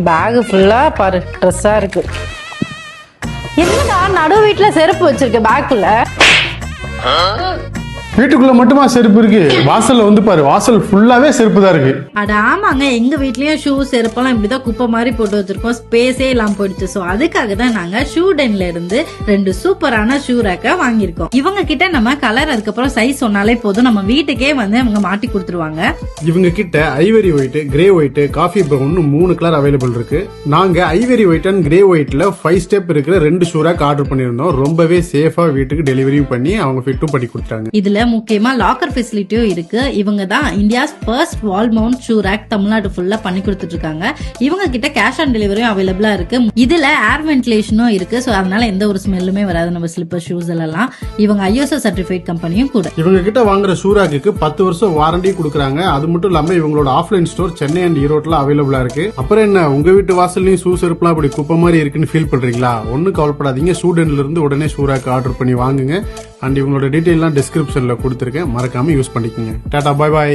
Back ஃபுல்லா பாரு ட்ரெஸ்ஸா இருக்கு. என்னடா நடு வீட்டுல செருப்பு வச்சிருக்க பேக்குள்ள? வீட்டுக்குள்ள மட்டுமா செருப்பு இருக்கு? வாசல்ல வந்து பாரு, வாசல் ஃபுல்லாவே செருப்பு தான் இருக்கு. அட ஆமாங்க, எங்க வீட்லயும் ஷூ செருப்பெல்லாம் இப்படிதான் குப்பை மாதிரி போட்டு வச்சிருக்கோம். ஸ்பேஸே இல்லாம போயிடுச்சு. சோ அதுக்காக தான் நாங்க ஷூ டென்ல இருந்து 2 சூப்பரான ஷூ ரேக்க வாங்கியிருக்கோம். இவங்க கிட்ட நம்ம கலர் அதுக்கப்புறம் சைஸ் சொன்னாலே போதும், நம்ம வீட்டுக்கே வந்து அவங்க மாட்டி கொடுத்துருவாங்க. இவங்க கிட்ட ivory white, grey white, coffee brown 3 colour available இருக்கு. நாங்க ஐவரி ஒயிட் அண்ட் கிரே ஒயிட்ல 5 ஸ்டெப் இருக்கிற 2 ஷூ ரேக் ஆர்டர் பண்ணிருந்தோம். ரொம்பவே சேஃபா வீட்டுக்கு டெலிவரியும் பண்ணி அவங்க ஃபிட்டும் பண்ணி கொடுத்தாங்க. இதுல முக்கியமா லாக்கர் ஃபெசிலிட்டியும் இருக்கு. இவங்க தான் இந்தியாஸ் ஃபர்ஸ்ட் வால் மவுண்ட் ஷூ ரேக் தமிழ்நாடு ஃபுல்லா பண்ணி கொடுத்துட்டு இருக்காங்க. இவங்க கிட்ட கேஷ் ஆன் டெலிவரியும் அவைலபிளா இருக்கு. இதுல ஏர் வென்டிலேஷனும் இருக்கு. சோ அதனால எந்த ஒரு ஸ்மெல்லுமே வராது நம்ம ஸ்லிப்பர் ஷூஸ் எல்லாம். இவங்க ISO சர்டிஃபைட் கம்பெனியும் கூட. இவங்க கிட்ட வாங்குற ஷூ ரேக்கு 10 வருஷம் வாரண்டி கொடுக்குறாங்க. அது மட்டும் இல்லாம இவங்களோட ஆஃப்லைன் ஸ்டோர் சென்னை அண்ட் ஈரோட்ல அவைலபிளா இருக்கு. அப்புறம் என்ன, உங்க வீட்டு வாசல்லையும் ஷூ செருப்புலாம் அப்படி குப்பை மாதிரி இருக்குன்னு ஃபீல் பண்றீங்களா? ஒன்னும் கவலைப்படாதீங்க. ஷூ டென்ல இருந்து உடனே ஷூ ரேக் ஆர்டர் பண்ணி வாங்குங்க. அண்ட் இவங்களோட டீடைல்லாம் டிஸ்கிரிப்ஷன்ல கொடுத்துருக்கேன், மறக்காம யூஸ் பண்ணிக்கோங்க. டாடா, பாய் பாய்.